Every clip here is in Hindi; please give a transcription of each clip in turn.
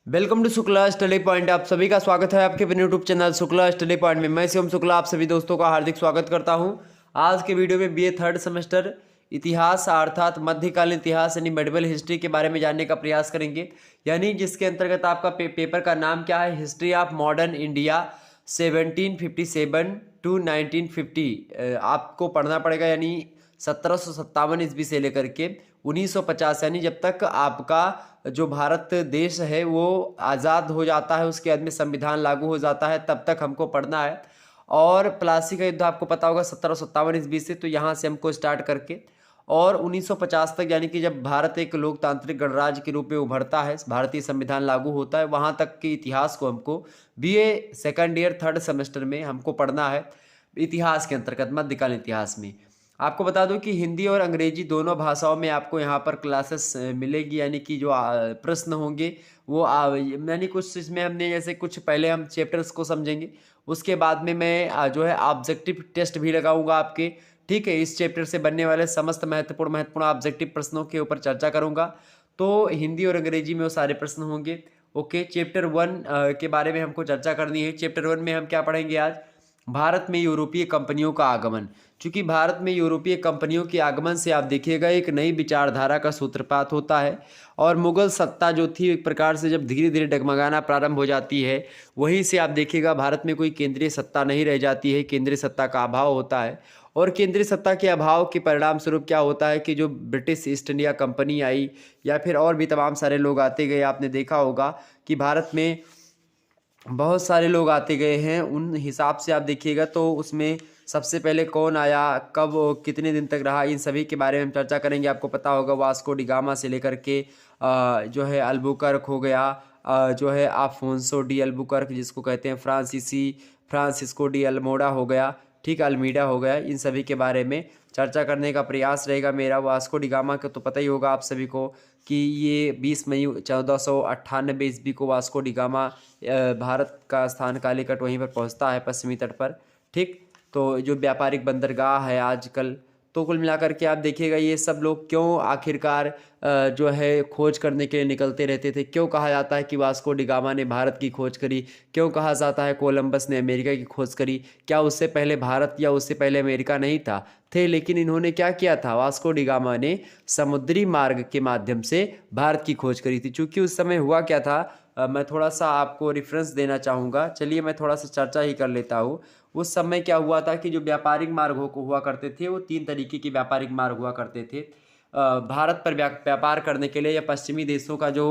Welcome to Shukla study point. आप सभी का स्वागत है आपके अपने YouTube channel Shukla study point में। मैं शिवम शुक्ला आप सभी दोस्तों का हार्दिक स्वागत करता हूं। आज के वीडियो में बीए थर्ड सेमेस्टर इतिहास अर्थात मध्यकालीन इतिहास यानी मेडिवल हिस्ट्री के बारे में जानने का प्रयास करेंगे। यानी जिसके अंतर्गत आपका पेपर का नाम क्या है, history of modern India 1757 to 1950 आपको पढ़ना पड़ेगा। यानी 1757 ईस्वी से लेकर के 1950 यानी जब तक आपका जो भारत देश है वो आज़ाद हो जाता है, उसके बाद में संविधान लागू हो जाता है, तब तक हमको पढ़ना है। और प्लासी का युद्ध आपको पता होगा 1757 ईस्वी से, तो यहाँ से हमको स्टार्ट करके और 1950 तक यानी कि जब भारत एक लोकतांत्रिक गणराज्य के रूप में उभरता है, भारतीय संविधान लागू होता है, वहाँ तक के इतिहास को हमको BA second year third semester में हमको पढ़ना है। इतिहास के अंतर्गत मध्यकालीन इतिहास में आपको बता दूं कि हिंदी और अंग्रेजी दोनों भाषाओं में आपको यहाँ पर क्लासेस मिलेगी। यानी कि जो प्रश्न होंगे वो यानी कुछ इसमें हमने जैसे कुछ पहले हम चैप्टर्स को समझेंगे, उसके बाद में मैं जो है ऑब्जेक्टिव टेस्ट भी लगाऊंगा आपके। ठीक है, इस चैप्टर से बनने वाले समस्त महत्वपूर्ण ऑब्जेक्टिव प्रश्नों के ऊपर चर्चा करूंगा। तो हिंदी और अंग्रेजी में वो सारे प्रश्न होंगे। ओके, चैप्टर 1 के बारे में हमको चर्चा करनी है। चैप्टर 1 में हम क्या पढ़ेंगे आज? भारत में यूरोपीय कंपनियों का आगमन। चूंकि भारत में यूरोपीय कंपनियों के आगमन से आप देखिएगा एक नई विचारधारा का सूत्रपात होता है और मुगल सत्ता जो थी एक प्रकार से जब धीरे धीरे डगमगाना प्रारंभ हो जाती है, वहीं से आप देखिएगा भारत में कोई केंद्रीय सत्ता नहीं रह जाती है, केंद्रीय सत्ता का अभाव होता है। और केंद्रीय सत्ता के अभाव के परिणाम स्वरूप क्या होता है कि जो ब्रिटिश ईस्ट इंडिया कंपनी आई या फिर और भी तमाम सारे लोग आते गए, आपने देखा होगा कि भारत में बहुत सारे लोग आते गए हैं। उन हिसाब से आप देखिएगा तो उसमें सबसे पहले कौन आया, कब, कितने दिन तक रहा, इन सभी के बारे में हम चर्चा करेंगे। आपको पता होगा वास्को डी गामा से लेकर के जो है अल्बुकर्क हो गया, जो है अल्फोंसो डी अल्बुकर्क जिसको कहते हैं, फ्रांसिस्को डी अल्मोड़ा हो गया, ठीक, अल्मीडा हो गया, इन सभी के बारे में चर्चा करने का प्रयास रहेगा मेरा। वास्को डी गामा का तो पता ही होगा आप सभी को कि ये 20 मई 1498 ईस्वी को वास्को डी गामा भारत का स्थान कालीकट वहीं पर पहुंचता है पश्चिमी तट पर। ठीक, तो जो व्यापारिक बंदरगाह है आजकल, तो कुल मिलाकर के आप देखिएगा ये सब लोग क्यों आखिरकार जो है खोज करने के लिए निकलते रहते थे। क्यों कहा जाता है कि वास्को डी गामा ने भारत की खोज करी, क्यों कहा जाता है कोलंबस ने अमेरिका की खोज करी? क्या उससे पहले भारत या उससे पहले अमेरिका नहीं था? थे, लेकिन इन्होंने क्या किया था, वास्को डी गामा ने समुद्री मार्ग के माध्यम से भारत की खोज करी थी। चूंकि उस समय हुआ क्या था, मैं थोड़ा सा आपको रेफरेंस देना चाहूँगा, चलिए मैं थोड़ा सा चर्चा ही कर लेता हूँ। उस समय क्या हुआ था कि जो व्यापारिक मार्ग हुआ करते थे वो 3 तरीके के व्यापारिक मार्ग हुआ करते थे। भारत पर व्यापार करने के लिए या पश्चिमी देशों का जो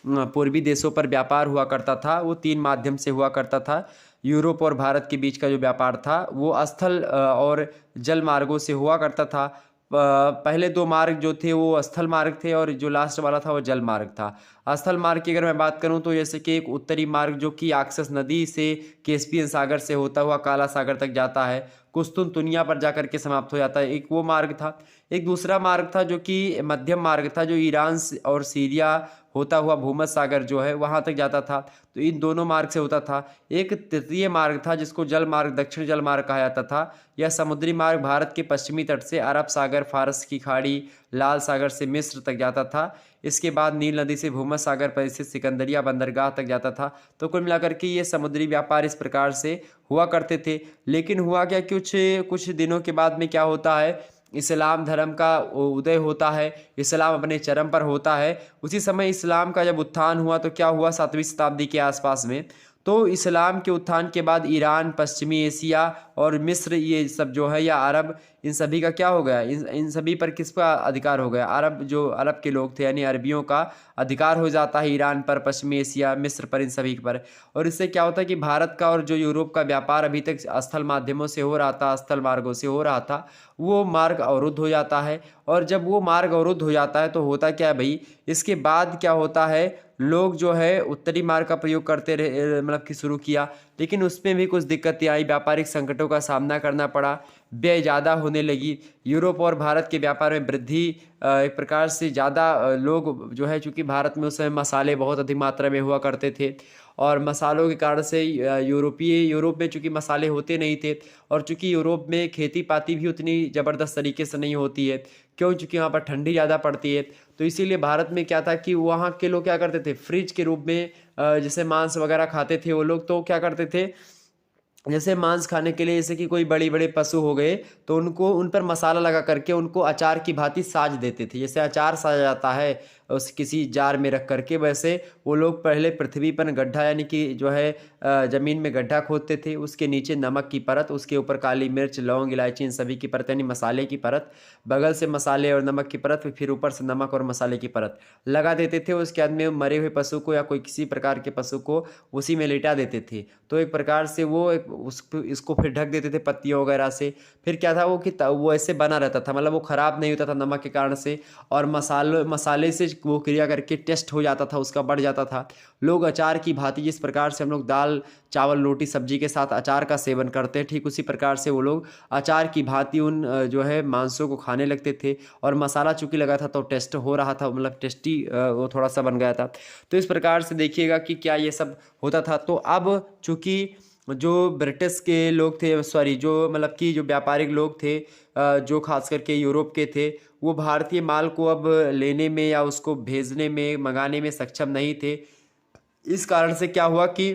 पूर्वी देशों पर व्यापार हुआ करता था वो 3 माध्यम से हुआ करता था। यूरोप और भारत के बीच का जो व्यापार था वो स्थल और जल मार्गों से हुआ करता था। पहले 2 मार्ग जो थे वो स्थल मार्ग थे और जो लास्ट वाला था वो जल मार्ग था। स्थल मार्ग की अगर मैं बात करूं तो जैसे कि एक उत्तरी मार्ग जो कि आक्सस नदी से कैस्पियन सागर से होता हुआ काला सागर तक जाता है, कुस्तुनतुनिया पर जाकर के समाप्त हो जाता है, एक वो मार्ग था। एक दूसरा मार्ग था जो कि मध्यम मार्ग था, जो ईरान और सीरिया होता हुआ भूमध्य सागर जो है वहाँ तक जाता था। तो इन दोनों मार्ग से होता था। एक तृतीय मार्ग था जिसको जल मार्ग, दक्षिण जल मार्ग कहा जाता था। यह समुद्री मार्ग भारत के पश्चिमी तट से अरब सागर, फारस की खाड़ी, लाल सागर से मिस्र तक जाता था। इसके बाद नील नदी से भूमध्य सागर पर स्थित सिकंदरिया बंदरगाह तक जाता था। तो कुल मिलाकर के ये समुद्री व्यापार इस प्रकार से हुआ करते थे। लेकिन हुआ क्या, कुछ कुछ दिनों के बाद में क्या होता है, इस्लाम धर्म का उदय होता है, इस्लाम अपने चरम पर होता है। उसी समय इस्लाम का जब उत्थान हुआ तो क्या हुआ, 7वीं शताब्दी के आसपास में, तो इस्लाम के उत्थान के बाद ईरान, पश्चिमी एशिया और मिस्र, ये सब जो है या अरब, इन सभी का क्या हो गया, इन सभी पर किसका अधिकार हो गया? अरब, जो अरब के लोग थे यानी अरबियों का अधिकार हो जाता है ईरान पर, पश्चिमी एशिया, मिस्र पर, इन सभी पर। और इससे क्या होता है कि भारत का और जो यूरोप का व्यापार अभी तक स्थल माध्यमों से हो रहा था, स्थल मार्गों से हो रहा था, वो मार्ग अवरुद्ध हो जाता है। और जब वो मार्ग अवरुद्ध हो जाता है तो होता क्या है भाई, इसके बाद क्या होता है, लोग जो है उत्तरी मार्ग का प्रयोग करते रहे, मतलब कि शुरू किया, लेकिन उसमें भी कुछ दिक्कतें आई, व्यापारिक संकटों का सामना करना पड़ा। व्यय ज़्यादा होने लगी। यूरोप और भारत के व्यापार में वृद्धि एक प्रकार से ज़्यादा लोग जो है, चूँकि भारत में उस समय मसाले बहुत अधिक मात्रा में हुआ करते थे और मसालों के कारण से यूरोप में चूँकि मसाले होते नहीं थे और चूँकि यूरोप में खेती पाती भी उतनी ज़बरदस्त तरीके से नहीं होती है, क्यों? चूँकि वहाँ पर ठंडी ज़्यादा पड़ती है। तो इसीलिए भारत में क्या था कि वहाँ के लोग क्या करते थे, फ्रिज के रूप में जैसे मांस वगैरह खाते थे वो लोग, तो क्या करते थे, जैसे मांस खाने के लिए जैसे कि कोई बड़ी बड़े पशु हो गए तो उनको उन पर मसाला लगा करके उनको अचार की भांति साज देते थे। जैसे अचार साजा जाता है उस किसी जार में रख करके, वैसे वो लोग पहले पृथ्वी पर गड्ढा यानी कि जो है ज़मीन में गड्ढा खोदते थे, उसके नीचे नमक की परत, उसके ऊपर काली मिर्च, लौंग, इलायची, इन सभी की परत यानी मसाले की परत, बगल से मसाले और नमक की परत, फिर ऊपर से नमक और मसाले की परत लगा देते थे। उसके बाद में मरे हुए पशु को या कोई किसी प्रकार के पशु को उसी में लेटा देते थे। तो एक प्रकार से वो एक इसको फिर ढक देते थे पत्तियों वगैरह से। फिर क्या था वो कि वो ऐसे बना रहता था, मतलब वो ख़राब नहीं होता था नमक के कारण से, और मसाले से वो क्रिया करके टेस्ट हो जाता था, उसका बढ़ जाता था। लोग अचार की भांति जिस प्रकार से हम लोग दाल चावल रोटी सब्जी के साथ अचार का सेवन करते हैं, ठीक उसी प्रकार से वो लोग अचार की भांति उन जो है मांसों को खाने लगते थे। और मसाला चूँकि लगा था तो टेस्ट हो रहा था, मतलब टेस्टी वो थोड़ा सा बन गया था। तो इस प्रकार से देखिएगा कि क्या ये सब होता था। तो अब चूँकि जो ब्रिटिश के लोग थे, सॉरी जो मतलब कि जो व्यापारिक लोग थे जो खास करके यूरोप के थे, वो भारतीय माल को अब लेने में या उसको भेजने में मंगाने में सक्षम नहीं थे। इस कारण से क्या हुआ कि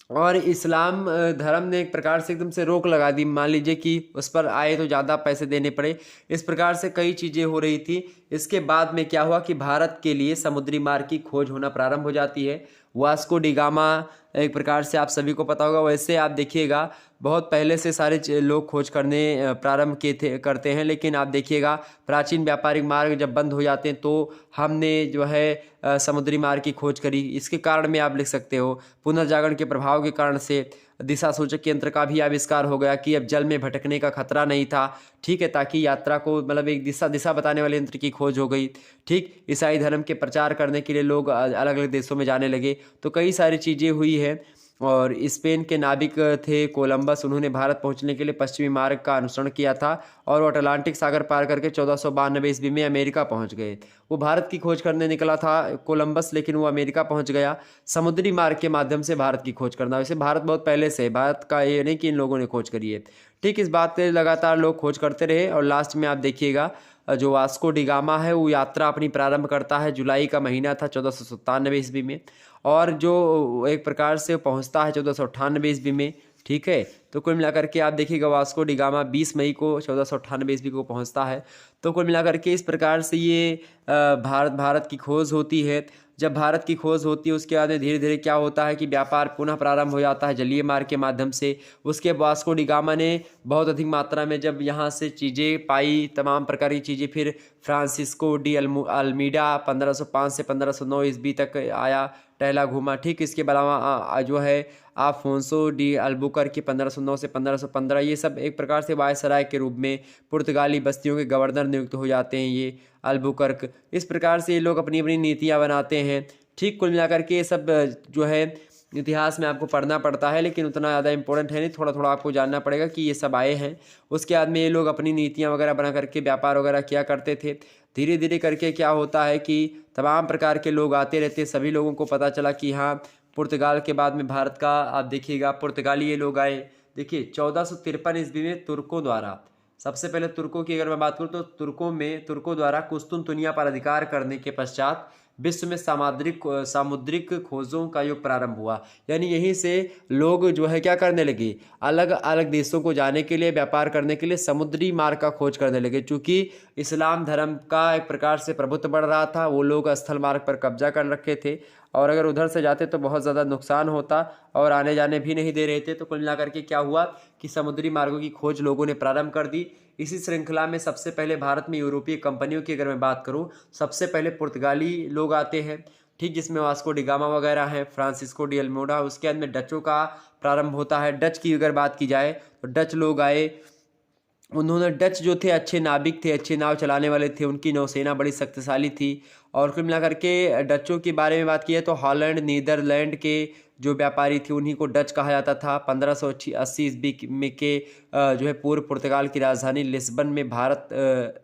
और इस्लाम धर्म ने एक प्रकार से एकदम से रोक लगा दी। मान लीजिए कि उस पर आए तो ज़्यादा पैसे देने पड़े, इस प्रकार से कई चीज़ें हो रही थी। इसके बाद में क्या हुआ कि भारत के लिए समुद्री मार्ग की खोज होना प्रारंभ हो जाती है। वास्को डी गामा एक प्रकार से आप सभी को पता होगा, वैसे आप देखिएगा बहुत पहले से सारे लोग खोज करने प्रारंभ करते हैं, लेकिन आप देखिएगा प्राचीन व्यापारिक मार्ग जब बंद हो जाते हैं तो हमने जो है समुद्री मार्ग की खोज करी। इसके कारण में आप लिख सकते हो पुनर्जागरण के प्रभाव के कारण से दिशा सूचक यंत्र का भी आविष्कार हो गया कि अब जल में भटकने का खतरा नहीं था, ठीक है, ताकि यात्रा को मतलब एक दिशा बताने वाले यंत्र की खोज हो गई। ठीक, ईसाई धर्म के प्रचार करने के लिए लोग अलग अलग देशों में जाने लगे। तो कई सारी चीज़ें हुई है। और स्पेन के नाविक थे कोलंबस, उन्होंने भारत पहुंचने के लिए पश्चिमी मार्ग का अनुसरण किया था और वो अटलांटिक सागर पार करके 1492 ईस्वी में अमेरिका पहुंच गए। वो भारत की खोज करने निकला था कोलंबस, लेकिन वो अमेरिका पहुंच गया। समुद्री मार्ग के माध्यम से भारत की खोज करना, वैसे भारत बहुत पहले से है, भारत का ये नहीं कि इन लोगों ने खोज करी है। ठीक, इस बात पे लगातार लोग खोज करते रहे और लास्ट में आप देखिएगा जो वास्को डी गामा है वो यात्रा अपनी प्रारंभ करता है। जुलाई का महीना था 1497 ईस्वी में, और जो एक प्रकार से पहुंचता है 1498 ईस्वी में। ठीक है, तो कुल मिलाकर के आप देखिएगा वास्को डी गामा 20 मई को 1498 ईस्वी को पहुंचता है। तो कुल मिलाकर के इस प्रकार से ये भारत की खोज होती है। जब भारत की खोज होती है उसके बाद धीरे धीरे क्या होता है कि व्यापार पुनः प्रारंभ हो जाता है जलीय मार्ग के माध्यम से। उसके वास्को डी गामा ने बहुत अधिक मात्रा में जब यहाँ से चीज़ें पाई, तमाम प्रकार की चीज़ें, फिर फ्रांसिस्को डी अल्मीडा 1505 से 1509 ईस्वी तक आया, टहला घूमा। ठीक, इसके अलावा जो है आफोंसो डी अल्बुकर्क 1509 से 1515, ये सब एक प्रकार से वायसराय के रूप में पुर्तगाली बस्तियों के गवर्नर नियुक्त हो जाते हैं ये अल्बुकर्क। इस प्रकार से ये लोग अपनी अपनी नीतियाँ बनाते हैं। ठीक, कुल मिलाकर के ये सब जो है इतिहास में आपको पढ़ना पड़ता है, लेकिन उतना ज़्यादा इंपॉर्टेंट है नहीं, थोड़ा थोड़ा आपको जानना पड़ेगा कि ये सब आए हैं। उसके बाद में ये लोग अपनी नीतियाँ वगैरह बना करके व्यापार वगैरह किया करते थे। धीरे धीरे करके क्या होता है कि तमाम प्रकार के लोग आते रहते, सभी लोगों को पता चला कि हाँ पुर्तगाल के बाद में भारत का, आप देखिएगा पुर्तगाली ये लोग आए। देखिए 1453 ईस्वी में तुर्कों द्वारा, सबसे पहले तुर्कों की अगर मैं बात करूँ तो तुर्कों द्वारा कुस्तुनतुनिया पर अधिकार करने के पश्चात विश्व में सामुद्रिक खोजों का युग प्रारंभ हुआ। यानी यहीं से लोग जो है क्या करने लगे, अलग अलग देशों को जाने के लिए, व्यापार करने के लिए समुद्री मार्ग का खोज करने लगे। चूँकि इस्लाम धर्म का एक प्रकार से प्रभुत्व बढ़ रहा था, वो लोग स्थल मार्ग पर कब्जा कर रखे थे और अगर उधर से जाते तो बहुत ज़्यादा नुकसान होता और आने जाने भी नहीं दे रहे थे। तो कुल मिलाकर के क्या हुआ कि समुद्री मार्गों की खोज लोगों ने प्रारंभ कर दी। इसी श्रृंखला में सबसे पहले भारत में यूरोपीय कंपनियों की अगर मैं बात करूं, सबसे पहले पुर्तगाली लोग आते हैं। ठीक, जिसमें वास्को डी गामा वगैरह हैं, फ्रांसिस्को डी अल्मीडा। उसके बाद में डचों का प्रारंभ होता है। डच की अगर बात की जाए तो डच लोग आए उन्होंने डच जो थे अच्छे नाविक थे, अच्छे नाव चलाने वाले थे, उनकी नौसेना बड़ी शक्तिशाली थी। और कुल मिलाकर के डचों के बारे में बात की है तो हॉलैंड नीदरलैंड के जो व्यापारी थे उन्हीं को डच कहा जाता था। 1580 ईस्वी में के जो है पूर्व पुर्तगाल की राजधानी लिस्बन में भारत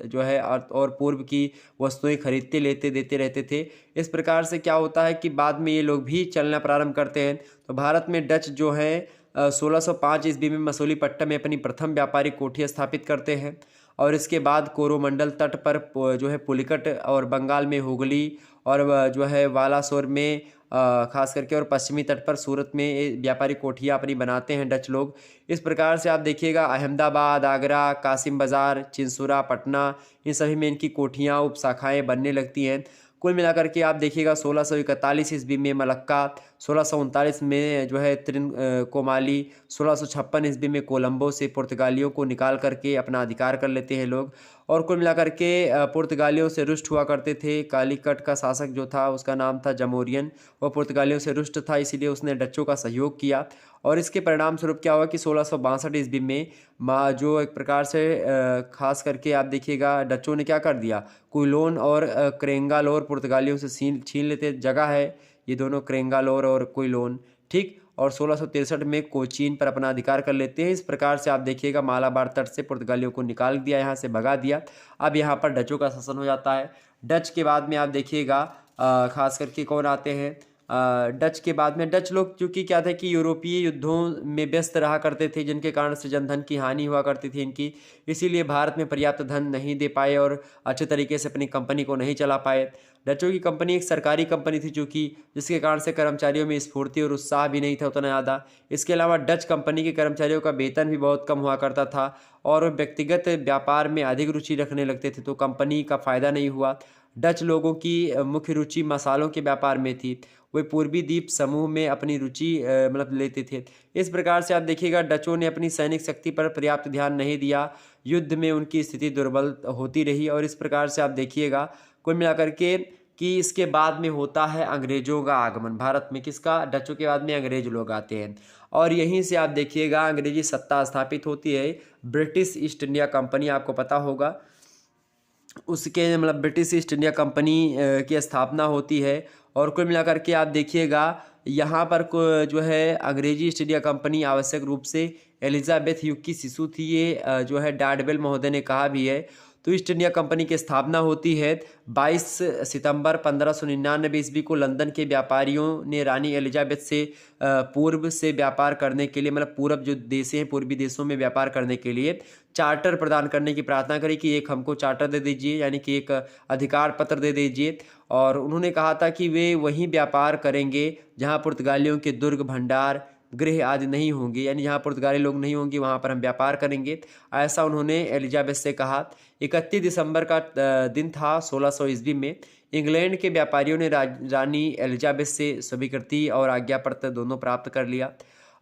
जो है और पूर्व की वस्तुएं खरीदते लेते देते रहते थे। इस प्रकार से क्या होता है कि बाद में ये लोग भी चलना प्रारंभ करते हैं। तो भारत में डच जो है 1605 ईस्वी में मसूलीपट्टनम में अपनी प्रथम व्यापारिक कोठी स्थापित करते हैं। और इसके बाद कोरोमंडल तट पर जो है पुलिकट और बंगाल में हुगली और जो है बालासोर में खास करके और पश्चिमी तट पर सूरत में ये व्यापारिक कोठियाँ अपनी बनाते हैं डच लोग। इस प्रकार से आप देखिएगा अहमदाबाद, आगरा, कासिम बाज़ार, चिंसुरा, पटना, इन सभी में इनकी कोठियाँ उपशाखाएँ बनने लगती हैं। कुल मिलाकर के आप देखिएगा 1641 ईस्वी में मलक्का, 1639 में जो है कोमाली, 1656 ईस्वी में कोलंबो से पुर्तगालियों को निकाल करके अपना अधिकार कर लेते हैं लोग। और कुल मिलाकर के पुर्तगालियों से रुष्ट हुआ करते थे। कालीकट का शासक जो था उसका नाम था जमोरियन, वह पुर्तगालियों से रुष्ट था, इसीलिए उसने डच्चों का सहयोग किया। और इसके परिणाम स्वरूप क्या हुआ कि 1662 ईस्वी में जो एक प्रकार से खास करके आप देखिएगा डच्चों ने क्या कर दिया, क्विलोन और क्रेंगालोर पुर्तगालियों से छीन लेते। जगह है ये दोनों, क्रेंगालोर और क्विलोन, ठीक। और 1663 में कोचीन पर अपना अधिकार कर लेते हैं। इस प्रकार से आप देखिएगा मालाबार तट से पुर्तगालियों को निकाल दिया, यहाँ से भगा दिया। अब यहाँ पर डचों का शासन हो जाता है। डच के बाद में आप देखिएगा खास करके कौन आते हैं, डच के बाद में डच लोग चूँकि क्या थे कि यूरोपीय युद्धों में व्यस्त रहा करते थे, जिनके कारण से जनधन की हानि हुआ करती थी इनकी, इसीलिए भारत में पर्याप्त धन नहीं दे पाए और अच्छे तरीके से अपनी कंपनी को नहीं चला पाए। डचों की कंपनी एक सरकारी कंपनी थी चूँकि, जिसके कारण से कर्मचारियों में स्फूर्ति और उत्साह भी नहीं था उतना ज़्यादा। इसके अलावा डच कंपनी के कर्मचारियों का वेतन भी बहुत कम हुआ करता था और वे व्यक्तिगत व्यापार में अधिक रुचि रखने लगते थे, तो कंपनी का फ़ायदा नहीं हुआ। डच लोगों की मुख्य रुचि मसालों के व्यापार में थी। वे पूर्वी द्वीप समूह में अपनी रुचि मतलब लेते थे। इस प्रकार से आप देखिएगा डचों ने अपनी सैनिक शक्ति पर पर्याप्त ध्यान नहीं दिया, युद्ध में उनकी स्थिति दुर्बल होती रही। और इस प्रकार से आप देखिएगा कुल मिलाकर के कि इसके बाद में होता है अंग्रेजों का आगमन भारत में। किसका? डचों के बाद में अंग्रेज लोग आते हैं और यहीं से आप देखिएगा अंग्रेजी सत्ता स्थापित होती है। ब्रिटिश ईस्ट इंडिया कंपनी आपको पता होगा, उसके मतलब ब्रिटिश ईस्ट इंडिया कंपनी की स्थापना होती है। और कुल मिलाकर के आप देखिएगा यहाँ पर जो है अंग्रेजी ईस्ट इंडिया कंपनी आवश्यक रूप से एलिजाबेथ युग की शिशु थी, ये जो है डार्डवेल महोदय ने कहा भी है। तो ईस्ट इंडिया कंपनी की स्थापना होती है 22 सितंबर 1599 ईस्वी को। लंदन के व्यापारियों ने रानी एलिजाबेथ से पूर्व से व्यापार करने के लिए, मतलब पूर्व जो देश हैं पूर्वी देशों में व्यापार करने के लिए चार्टर प्रदान करने की प्रार्थना करी कि एक हमको चार्टर दे दीजिए, यानी कि एक अधिकार पत्र दे दीजिए। और उन्होंने कहा था कि वे वहीं व्यापार करेंगे जहां पुर्तगालियों के दुर्ग, भंडार, गृह आदि नहीं होंगे, यानी जहाँ पुर्तगाली लोग नहीं होंगे वहाँ पर हम व्यापार करेंगे, ऐसा उन्होंने एलिजाबेथ से कहा। 31 दिसंबर का दिन था 1600 ईस्वी में। इंग्लैंड के व्यापारियों ने रानी एलिजाबेथ से स्वीकृति और आज्ञा पत्र दोनों प्राप्त कर लिया।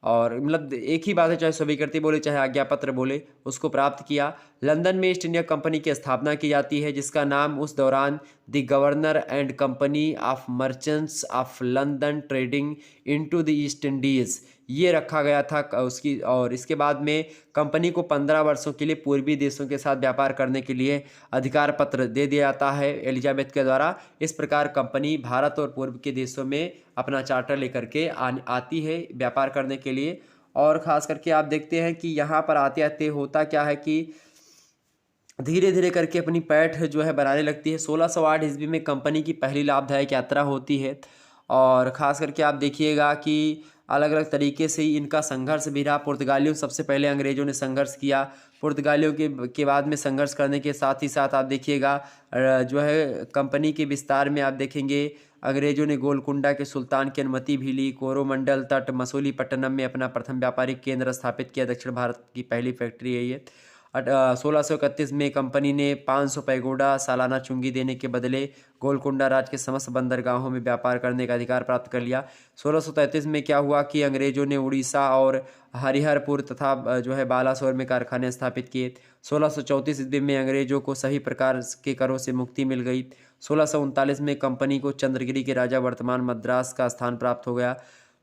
और मतलब एक ही बात है, चाहे स्वीकृति बोले चाहे आज्ञा पत्र बोले, उसको प्राप्त किया। लंदन में ईस्ट इंडिया कंपनी की स्थापना की जाती है, जिसका नाम उस दौरान the governor and company of merchants of London trading into the east Indies ये रखा गया था उसकी। और इसके बाद में कंपनी को 15 वर्षों के लिए पूर्वी देशों के साथ व्यापार करने के लिए अधिकार पत्र दे दिया जाता है एलिजाबेथ के द्वारा। इस प्रकार कंपनी भारत और पूर्व के देशों में अपना चार्टर लेकर के आती है व्यापार करने के लिए। और ख़ास करके आप देखते हैं कि यहाँ पर आते आते होता क्या है कि धीरे धीरे करके अपनी पैठ जो है बनाने लगती है। 1608 ईस्वी में कंपनी की पहली लाभदायक यात्रा होती है। और ख़ास करके आप देखिएगा कि अलग अलग तरीके से ही इनका संघर्ष भी रहा। पुर्तगालियों सबसे पहले अंग्रेज़ों ने संघर्ष किया, पुर्तगालियों के बाद में संघर्ष करने के साथ ही साथ आप देखिएगा जो है कंपनी के विस्तार में आप देखेंगे अंग्रेज़ों ने गोलकुंडा के सुल्तान की अनुमति भी ली। कोरोमंडल तट मसूलीपट्टनम में अपना प्रथम व्यापारिक केंद्र स्थापित किया। दक्षिण भारत की पहली फैक्ट्री है ये। 1631 में कंपनी ने 500 पैगोडा सालाना चुंगी देने के बदले गोलकुंडा राज्य के समस्त बंदरगाहों में व्यापार करने का अधिकार प्राप्त कर लिया। 1633 में क्या हुआ कि अंग्रेजों ने उड़ीसा और हरिहरपुर तथा जो है बालासोर में कारखाने स्थापित किए। 1634 ईस्वी में अंग्रेजों को सभी प्रकार के करों से मुक्ति मिल गई। 1639 में कंपनी को चंद्रगिरी के राजा वर्तमान मद्रास का स्थान प्राप्त हो गया।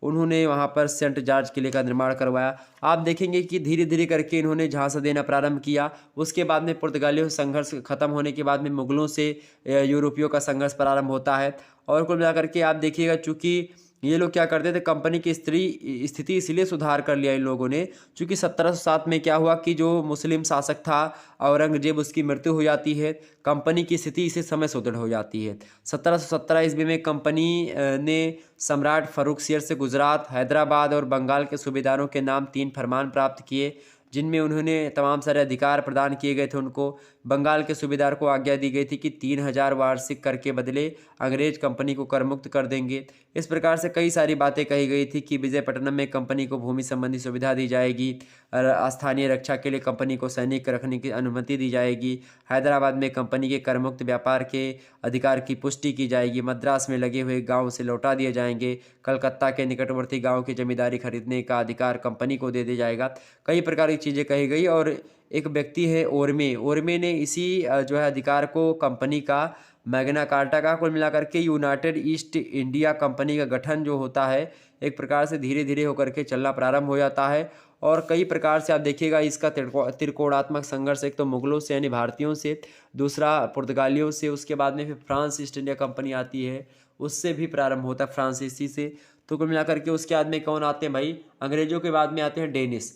उन्होंने वहाँ पर सेंट जॉर्ज किले का निर्माण करवाया। आप देखेंगे कि धीरे धीरे करके इन्होंने झांसा देना प्रारंभ किया। उसके बाद में पुर्तगालियों से संघर्ष खत्म होने के बाद में मुगलों से यूरोपियों का संघर्ष प्रारंभ होता है। और कुल मिलाकर के आप देखिएगा, चूँकि ये लोग क्या करते थे, कंपनी की स्थिति इसलिए सुधार कर लिया इन लोगों ने, क्योंकि 1707 में क्या हुआ कि जो मुस्लिम शासक था औरंगजेब, उसकी मृत्यु हो जाती है। कंपनी की स्थिति इसी समय सुदृढ़ हो जाती है। 1717 ईस्वी में कंपनी ने सम्राट फर्रुखसियर से गुजरात, हैदराबाद और बंगाल के सूबेदारों के नाम 3 फरमान प्राप्त किए, जिनमें उन्होंने तमाम सारे अधिकार प्रदान किए गए थे उनको। बंगाल के सूबेदार को आज्ञा दी गई थी कि 3000 वार्षिक कर के बदले अंग्रेज कंपनी को कर मुक्त कर देंगे। इस प्रकार से कई सारी बातें कही गई थी कि विजयपट्टनम में कंपनी को भूमि संबंधी सुविधा दी जाएगी, और स्थानीय रक्षा के लिए कंपनी को सैनिक रखने की अनुमति दी जाएगी। हैदराबाद में कंपनी के कर मुक्त व्यापार के अधिकार की पुष्टि की जाएगी। मद्रास में लगे हुए गाँव से लौटा दिए जाएंगे। कलकत्ता के निकटवर्ती गाँव की जमींदारी खरीदने का अधिकार कंपनी को दे दिया जाएगा। कई प्रकार की चीज़ें कही गई। और एक व्यक्ति है ओरमे ने इसी जो है अधिकार को कंपनी का मैग्ना कार्टा का, कुल मिलाकर के यूनाइटेड ईस्ट इंडिया कंपनी का गठन जो होता है एक प्रकार से धीरे धीरे होकर के चलना प्रारंभ हो जाता है। और कई प्रकार से आप देखिएगा इसका त्रिकोणात्मक संघर्ष, एक तो मुगलों से यानी भारतीयों से, दूसरा पुर्तगालियों से, उसके बाद में फिर फ्रांस ईस्ट इंडिया कंपनी आती है, उससे भी प्रारंभ होता है फ्रांसीसी से। तो कुल मिलाकर के उसके बाद में कौन आते हैं भाई, अंग्रेजों के बाद में आते हैं डेनिस।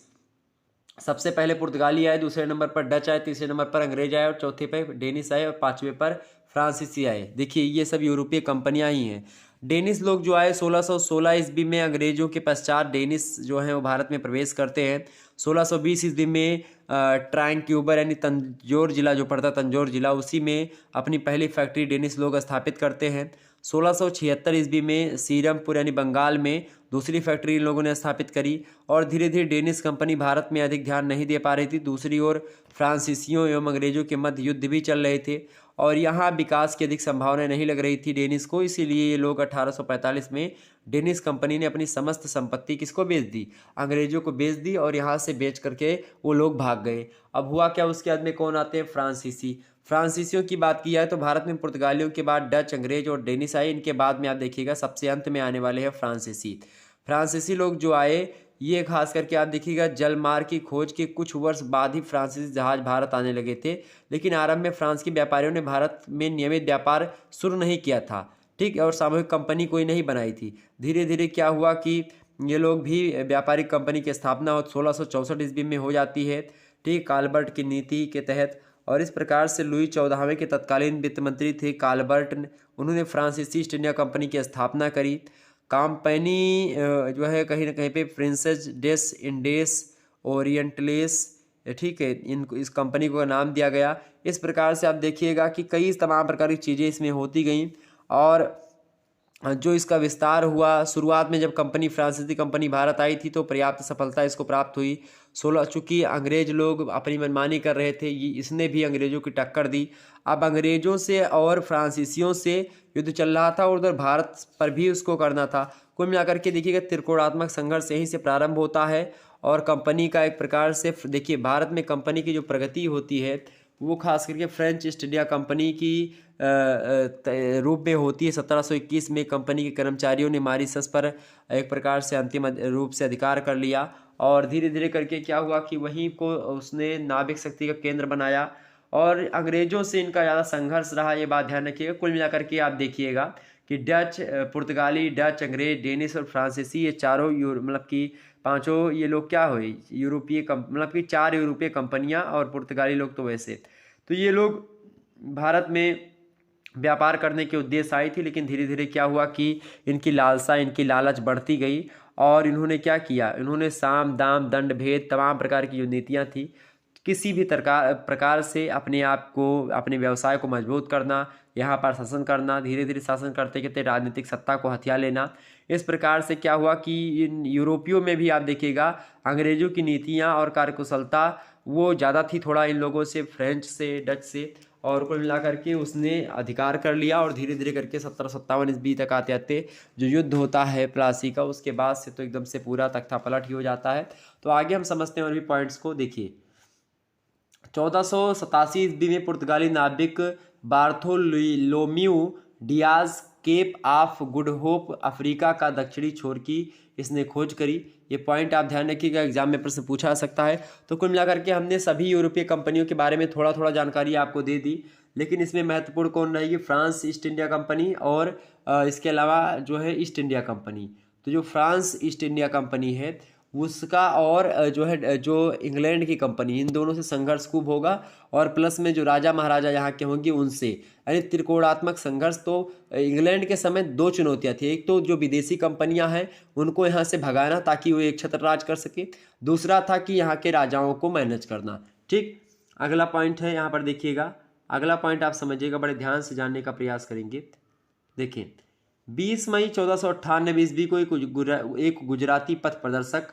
सबसे पहले पुर्तगाली आए, दूसरे नंबर पर डच आए, तीसरे नंबर पर अंग्रेज आए और चौथे पे डेनिस आए और पांचवें पर फ्रांसीसी आए। देखिए ये सब यूरोपीय कंपनियां ही हैं। डेनिस लोग जो आए 1616 ईस्वी में, अंग्रेजों के पश्चात डेनिस जो हैं वो भारत में प्रवेश करते हैं। 1620 ईस्वी में ट्रांक्यूबर यानी तंजौर जिला जो पड़ता है, तंजौर जिला, उसी में अपनी पहली फैक्ट्री डेनिस लोग स्थापित करते हैं। 1676 ईस्वी में सीरमपुर यानी बंगाल में दूसरी फैक्ट्री इन लोगों ने स्थापित करी। और धीरे धीरे डेनिस कंपनी भारत में अधिक ध्यान नहीं दे पा रही थी। दूसरी ओर फ्रांसीसियों एवं अंग्रेजों के मध्य युद्ध भी चल रहे थे और यहाँ विकास की अधिक संभावना नहीं लग रही थी डेनिस को। इसीलिए ये लोग 1845 में डेनिस कंपनी ने अपनी समस्त संपत्ति किसको बेच दी, अंग्रेजों को बेच दी, और यहाँ से बेच करके वो लोग भाग गए। अब हुआ क्या, उसके बाद में कौन आते हैं, फ्रांसीसी। फ्रांसीसियों की बात की जाए तो भारत में पुर्तगालियों के बाद डच, अंग्रेज और डेनिस आए। इनके बाद में आप देखिएगा सबसे अंत में आने वाले हैं फ्रांसीसी। फ्रांसीसी लोग जो आए ये खास करके आप देखिएगा जलमार्ग की खोज के कुछ वर्ष बाद ही फ्रांसीसी जहाज भारत आने लगे थे। लेकिन आरंभ में फ्रांस के व्यापारियों ने भारत में नियमित व्यापार शुरू नहीं किया था, ठीक, और सामूहिक कंपनी कोई नहीं बनाई थी। धीरे धीरे क्या हुआ कि ये लोग भी व्यापारिक कंपनी की स्थापना 1664 ईस्वी में हो जाती है, ठीक, काल्बर्ट की नीति के तहत। और इस प्रकार से लुई 14वें के तत्कालीन वित्त मंत्री थे काल्बर्ट, उन्होंने फ्रांसीसी ईस्ट इंडिया कंपनी की स्थापना करी। कंपनी जो है कहीं ना कहीं पे प्रिंसेस डेस इंडेस ओरिएंटलेस, ठीक है, इस कंपनी को नाम दिया गया। इस प्रकार से आप देखिएगा कि कई तमाम प्रकार की चीज़ें इसमें होती गई। और जो इसका विस्तार हुआ, शुरुआत में जब कंपनी फ्रांसीसी कंपनी भारत आई थी तो पर्याप्त सफलता इसको प्राप्त हुई। चूँकि अंग्रेज लोग अपनी मनमानी कर रहे थे, इसने भी अंग्रेजों की टक्कर दी। अब अंग्रेजों से और फ्रांसीसियों से युद्ध चल रहा था और उधर भारत पर भी उसको करना था। कुल मिलाकर के देखिएगा त्रिकोणात्मक संघर्ष यहीं से प्रारंभ होता है। और कंपनी का एक प्रकार से देखिए भारत में कंपनी की जो प्रगति होती है वो खास करके फ्रेंच ईस्ट इंडिया कंपनी की रूप में होती है। 1721 में कंपनी के कर्मचारियों ने मॉरीशस पर एक प्रकार से अंतिम रूप से अधिकार कर लिया। और धीरे धीरे करके क्या हुआ कि वहीं को उसने नाविक शक्ति का केंद्र बनाया। और अंग्रेजों से इनका ज़्यादा संघर्ष रहा, ये बात ध्यान रखिएगा। कुल मिलाकर के आप देखिएगा कि डच, पुर्तगाली, डच, अंग्रेज, डेनिस और फ्रांसीसी, ये चारों मतलब कि पांचों ये लोग क्या हुए, यूरोपीय मतलब कि 4 यूरोपीय कंपनियां, और पुर्तगाली लोग तो वैसे। तो ये लोग भारत में व्यापार करने के उद्देश्य आई थी। लेकिन धीरे धीरे क्या हुआ कि इनकी लालसा, इनकी लालच बढ़ती गई और इन्होंने क्या किया, इन्होंने साम दाम दंड भेद तमाम प्रकार की जो नीतियाँ थी, किसी भी प्रकार से अपने आप को, अपने व्यवसाय को मजबूत करना, यहाँ पर शासन करना, धीरे धीरे शासन करते करते राजनीतिक सत्ता को हथिया लेना। इस प्रकार से क्या हुआ कि इन यूरोपियों में भी आप देखिएगा अंग्रेजों की नीतियाँ और कार्यकुशलता वो ज़्यादा थी थोड़ा इन लोगों से, फ्रेंच से, डच से। और कुल मिलाकर के उसने अधिकार कर लिया। और धीरे धीरे करके 1757 ईस्वी तक आते आते जो युद्ध होता है प्लासी का, उसके बाद से तो एकदम से पूरा तख्ता पलट ही हो जाता है। तो आगे हम समझते हैं और भी पॉइंट्स को। देखिए 1487 ईस्वी में पुर्तगाली नाविक Bartholomew Dias Cape of Good Hope Africa का दक्षिणी छोर की इसने खोज करी। ये पॉइंट आप ध्यान रखिएगा, एग्जाम में प्रश्न पूछा जा सकता है। तो कुल मिलाकर के हमने सभी यूरोपीय कंपनियों के बारे में थोड़ा थोड़ा जानकारी आपको दे दी, लेकिन इसमें महत्वपूर्ण कौन रहेगी? फ्रांस ईस्ट इंडिया कंपनी और इसके अलावा जो है ईस्ट इंडिया कंपनी। तो जो फ्रांस ईस्ट इंडिया कंपनी है उसका और जो है जो इंग्लैंड की कंपनी, इन दोनों से संघर्ष खूब होगा। और प्लस में जो राजा महाराजा यहाँ के होंगे उनसे, यानी त्रिकोणात्मक संघर्ष। तो इंग्लैंड के समय दो चुनौतियाँ थी, एक तो जो विदेशी कंपनियाँ हैं उनको यहाँ से भगाना ताकि वो एक छत्र राज कर सके, दूसरा था कि यहाँ के राजाओं को मैनेज करना। ठीक, अगला पॉइंट है यहाँ पर देखिएगा, अगला पॉइंट आप समझिएगा, बड़े ध्यान से जानने का प्रयास करेंगे। देखिए 20 मई 1498 ईस्वी को एक गुजराती पथ प्रदर्शक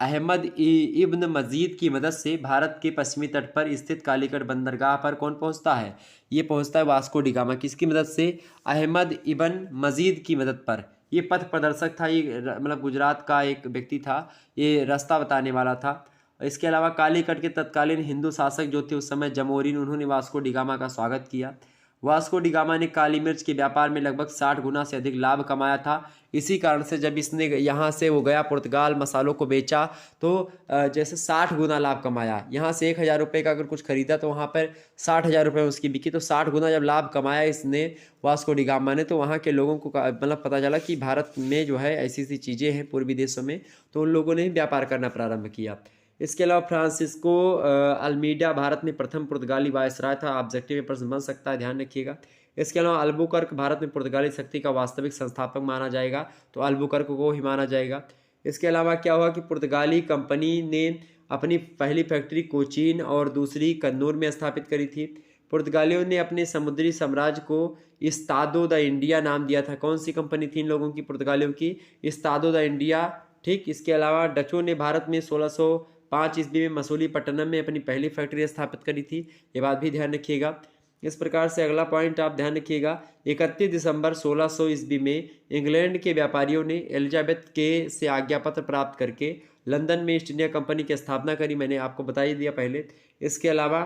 अहमद इब्न मजीद की मदद से भारत के पश्चिमी तट पर स्थित कालीकट बंदरगाह पर कौन पहुंचता है? ये पहुंचता है वास्को डी गामा। किसकी मदद से? अहमद इब्न मजीद की मदद पर। ये पथ प्रदर्शक था, ये मतलब गुजरात का एक व्यक्ति था, ये रास्ता बताने वाला था। इसके अलावा कालीकट के तत्कालीन हिंदू शासक जो थे उस समय जमोरिन, उन्होंने वास्को डी गामा का स्वागत किया। वास्को डी गामा ने काली मिर्च के व्यापार में लगभग 60 गुना से अधिक लाभ कमाया था। इसी कारण से जब इसने यहाँ से वो गया पुर्तगाल, मसालों को बेचा तो जैसे 60 गुना लाभ कमाया। यहाँ से 1000 रुपये का अगर कुछ खरीदा तो वहाँ पर 60,000 रुपये उसकी बिकी। तो 60 गुना जब लाभ कमाया इसने वास्को डी गामा ने, तो वहाँ के लोगों को मतलब पता चला कि भारत में जो है ऐसी ऐसी चीज़ें हैं पूर्वी देशों में, तो उन लोगों ने व्यापार करना प्रारंभ किया। इसके अलावा फ्रांसिस्को अल्मीडा भारत में प्रथम पुर्तगाली वायसराय था। ऑब्जेक्टिव में प्रश्न बन सकता है, ध्यान रखिएगा। इसके अलावा अल्बुकर्क भारत में पुर्तगाली शक्ति का वास्तविक संस्थापक माना जाएगा, तो अल्बुकर्क को ही माना जाएगा। इसके अलावा क्या हुआ कि पुर्तगाली कंपनी ने अपनी पहली फैक्ट्री कोचीन और दूसरी कन्नूर में स्थापित करी थी। पुर्तगालियों ने अपने समुद्री साम्राज्य को इस्तादो द इंडिया नाम दिया था। कौन सी कंपनी थी इन लोगों की? पुर्तगालियों की इस्तादो द इंडिया। ठीक, इसके अलावा डचों ने भारत में 1605 ईस्वी में मसूलीपट्टनम में अपनी पहली फैक्ट्री स्थापित करी थी। ये बात भी ध्यान रखिएगा। इस प्रकार से अगला पॉइंट आप ध्यान रखिएगा, 31 दिसंबर 1600 ईस्वी में इंग्लैंड के व्यापारियों ने एलिजाबेथ के से आज्ञा पत्र प्राप्त करके लंदन में ईस्ट इंडिया कंपनी की स्थापना करी। मैंने आपको बता ही दिया पहले। इसके अलावा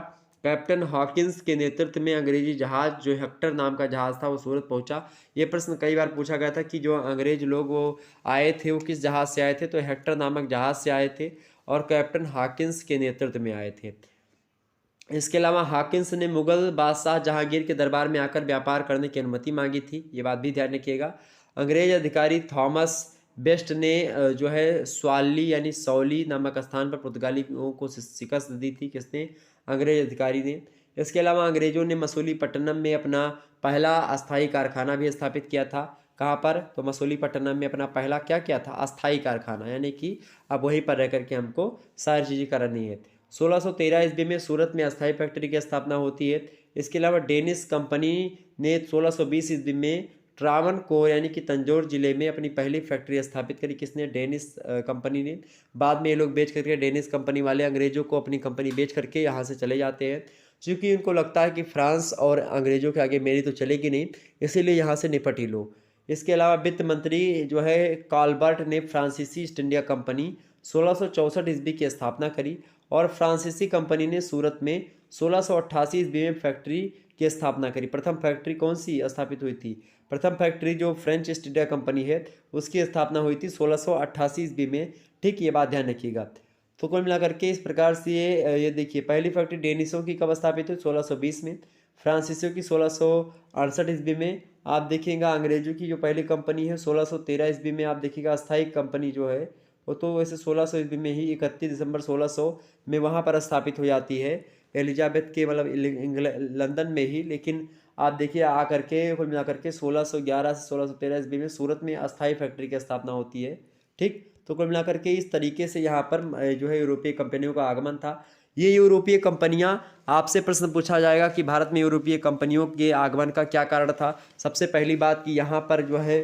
कैप्टन हॉकिंस के नेतृत्व में अंग्रेजी जहाज जो हेक्टर नाम का जहाज था वो सूरत पहुंचा। ये प्रश्न कई बार पूछा गया था कि जो अंग्रेज लोग वो आए थे वो किस जहाज से आए थे, तो हेक्टर नामक जहाज से आए थे और कैप्टन हॉकिंस के नेतृत्व में आए थे। इसके अलावा हॉकिंस ने मुगल बादशाह जहांगीर के दरबार में आकर व्यापार करने की अनुमति मांगी थी। ये बात भी ध्यान रखिएगा। अंग्रेज अधिकारी थॉमस बेस्ट ने जो है स्वाली यानी सौली नामक स्थान पर पुर्तगालियों को शिकस्त दी थी। किसने? अंग्रेज अधिकारी ने। इसके अलावा अंग्रेजों ने मसूलीपट्टनम में अपना पहला अस्थायी कारखाना भी स्थापित किया था। कहाँ पर? तो मसूलीपट्टनम में अपना पहला क्या किया था? अस्थायी कारखाना, यानी कि अब वहीं पर रह करके हमको सारी चीज़ें करनी है। 1613 ईस्वी में सूरत में अस्थायी फैक्ट्री की स्थापना होती है। इसके अलावा डेनिश कंपनी ने 1620 ईस्वी में ट्रावनकोर यानी कि तंजौर जिले में अपनी पहली फैक्ट्री स्थापित करी। किसने? डेनिश कंपनी ने। बाद में ये लोग बेच करके, डेनिश कंपनी वाले अंग्रेजों को अपनी कंपनी बेच करके यहाँ से चले जाते हैं, क्योंकि उनको लगता है कि फ्रांस और अंग्रेजों के आगे मेरी तो चलेगी नहीं, इसीलिए यहाँ से निपट ही लो। इसके अलावा वित्त मंत्री जो है कॉलबर्ट ने फ्रांसीसी ईस्ट इंडिया कंपनी 1664 ईस्वी की स्थापना करी और फ्रांसीसी कंपनी ने सूरत में 1688 ईस्वी में फैक्ट्री की स्थापना करी। प्रथम फैक्ट्री कौन सी स्थापित हुई थी? प्रथम फैक्ट्री जो फ्रेंच ईस्ट इंडिया कंपनी है उसकी स्थापना हुई थी 1688 ईस्वी में। ठीक, ये बात ध्यान रखिएगा। तो कुल मिलाकर के इस प्रकार से ये देखिए, पहली फैक्ट्री डेनिशों की कब स्थापित हुई? 1620 में। फ्रांसीसियों की 1668 ईस्वी में। आप देखिएगा अंग्रेजों की जो पहली कंपनी है 1613 ईस्वी में। आप देखिएगा अस्थायी कंपनी जो है वो तो वैसे 1600 ईस्वी में ही 31 दिसंबर 1600 में वहाँ पर स्थापित हो जाती है, एलिजाबेथ के मतलब लंदन में ही। लेकिन आप देखिए आकर के कुल मिलाकर के 1611 से 1613 ईस्वी में सूरत में अस्थायी फैक्ट्री की स्थापना होती है। ठीक, तो कुल मिलाकर के इस तरीके से यहाँ पर जो है यूरोपीय कंपनियों का आगमन था। ये यूरोपीय कंपनियां, आपसे प्रश्न पूछा जाएगा कि भारत में यूरोपीय कंपनियों के आगमन का क्या कारण था। सबसे पहली बात कि यहाँ पर जो है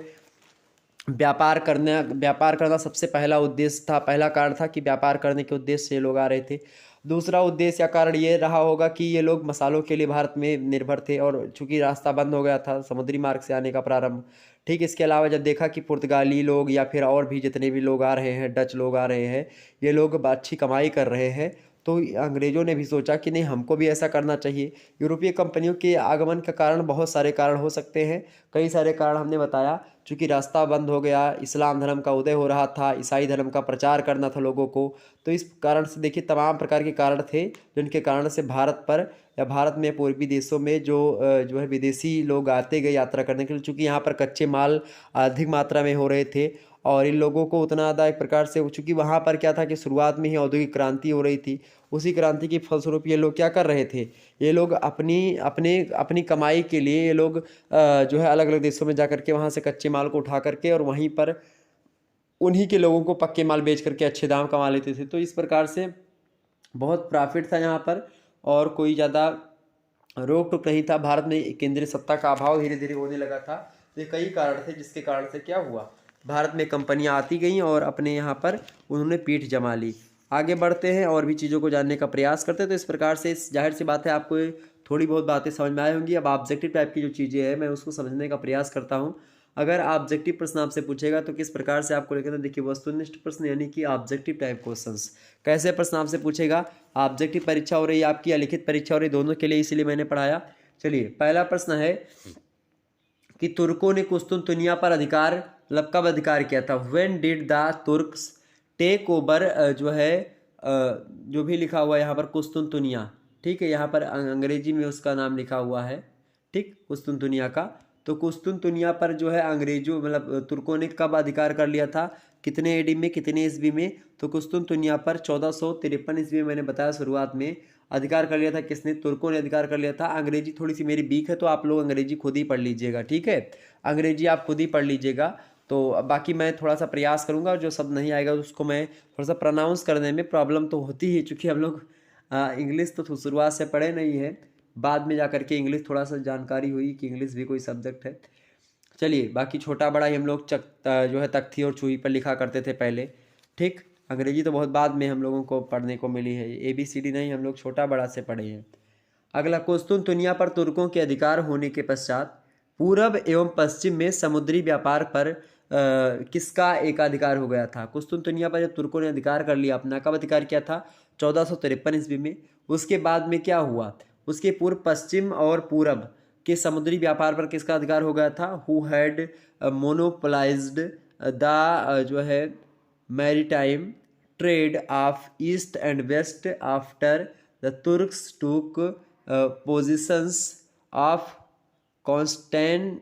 व्यापार करना सबसे पहला उद्देश्य था, पहला कारण था कि व्यापार करने के उद्देश्य से लोग आ रहे थे। दूसरा उद्देश्य या कारण ये रहा होगा कि ये लोग मसालों के लिए भारत में निर्भर थे और चूंकि रास्ता बंद हो गया था समुद्री मार्ग से आने का प्रारंभ। ठीक, इसके अलावा जब देखा कि पुर्तगाली लोग या फिर और भी जितने भी लोग आ रहे हैं, डच लोग आ रहे हैं, ये लोग अच्छी कमाई कर रहे हैं, तो अंग्रेज़ों ने भी सोचा कि नहीं, हमको भी ऐसा करना चाहिए। यूरोपीय कंपनियों के आगमन का कारण बहुत सारे कारण हो सकते हैं, कई सारे कारण हमने बताया। चूँकि रास्ता बंद हो गया, इस्लाम धर्म का उदय हो रहा था, ईसाई धर्म का प्रचार करना था लोगों को, तो इस कारण से देखिए तमाम प्रकार के कारण थे जिनके कारण से भारत पर या भारत में पूर्वी देशों में जो है विदेशी लोग आते गए यात्रा करने के लिए। चूँकि यहाँ पर कच्चे माल अधिक मात्रा में हो रहे थे और इन लोगों को उतना ज़्यादा एक प्रकार से, चूँकि वहाँ पर क्या था कि शुरुआत में ही औद्योगिक क्रांति हो रही थी, उसी क्रांति की फलस्वरूप ये लोग क्या कर रहे थे, ये लोग अपनी कमाई के लिए ये लोग जो है अलग अलग देशों में जा करके वहाँ से कच्चे माल को उठा करके और वहीं पर उन्हीं के लोगों को पक्के माल बेच करके अच्छे दाम कमा लेते थे। तो इस प्रकार से बहुत प्रॉफिट था यहाँ पर और कोई ज़्यादा रोक टोक नहीं था। भारत में केंद्रीय सत्ता का अभाव धीरे धीरे होने लगा था। तो ये कई कारण थे जिसके कारण से क्या हुआ, भारत में कंपनियां आती गईं और अपने यहाँ पर उन्होंने पीठ जमा ली। आगे बढ़ते हैं और भी चीज़ों को जानने का प्रयास करते हैं। तो इस प्रकार से जाहिर सी बात है आपको थोड़ी बहुत बातें समझ में आई होंगी। अब ऑब्जेक्टिव टाइप की जो चीज़ें हैं मैं उसको समझने का प्रयास करता हूँ। अगर ऑब्जेक्टिव प्रश्न आपसे पूछेगा तो किस प्रकार से आपको लिखना, देखिए वस्तुनिष्ठ प्रश्न यानी कि ऑब्जेक्टिव टाइप क्वेश्चंस। कैसे प्रश्न आपसे पूछेगा, ऑब्जेक्टिव परीक्षा हो रही है आपकी या लिखित परीक्षा हो रही है, दोनों के लिए इसीलिए मैंने पढ़ाया। चलिए पहला प्रश्न है कि तुर्कों ने कुस्तुनतुनिया पर अधिकार मतलब कब अधिकार किया था। When did the Turks take over, जो है जो भी लिखा हुआ है यहाँ पर कुस्तुनतुनिया, ठीक है, यहाँ पर अंग्रेजी में उसका नाम लिखा हुआ है, ठीक, कुस्तुनतुनिया का। तो कुस्तुनतुनिया पर जो है अंग्रेजों मतलब तुर्कों ने कब अधिकार कर लिया था, कितने एडी में, कितने ईस्वी में। तो कुस्तुनतुनिया पर 1453 ईस्वी में मैंने बताया शुरुआत में अधिकार कर लिया था। किसने, तुर्कों ने अधिकार कर लिया था। अंग्रेजी थोड़ी सी मेरी वीक है तो आप लोग अंग्रेजी खुद ही पढ़ लीजिएगा, ठीक है, अंग्रेजी आप खुद ही पढ़ लीजिएगा। तो बाकी मैं थोड़ा सा प्रयास करूंगा, जो शब्द नहीं आएगा उसको मैं थोड़ा सा प्रोनाउंस करने में प्रॉब्लम तो होती ही, चूँकि हम लोग इंग्लिश तो शुरुआत से पढ़े नहीं है, बाद में जा करके इंग्लिश थोड़ा सा जानकारी हुई कि इंग्लिश भी कोई सब्जेक्ट है। चलिए बाकी छोटा बड़ा ही हम लोग जो है तख्ती और चूही पर लिखा करते थे पहले, ठीक। अंग्रेजी तो बहुत बाद में हम लोगों को पढ़ने को मिली है, ABCD नहीं, हम लोग छोटा बड़ा से पढ़े हैं। अगला, कुस्तुनतुनिया पर तुर्कों के अधिकार होने के पश्चात पूरब एवं पश्चिम में समुद्री व्यापार पर किसका एकाधिकार हो गया था। कुस्तुनतुनिया पर जब तुर्कों ने अधिकार कर लिया अपना, कब अधिकार किया था, 1453 ईस्वी में। उसके बाद में क्या हुआ, उसके पूर्व पश्चिम और पूरब के समुद्री व्यापार पर किसका अधिकार हो गया था। हु हैड मोनोपोलाइज्ड द जो है maritime trade of east and west after the Turks took positions of Constantinople,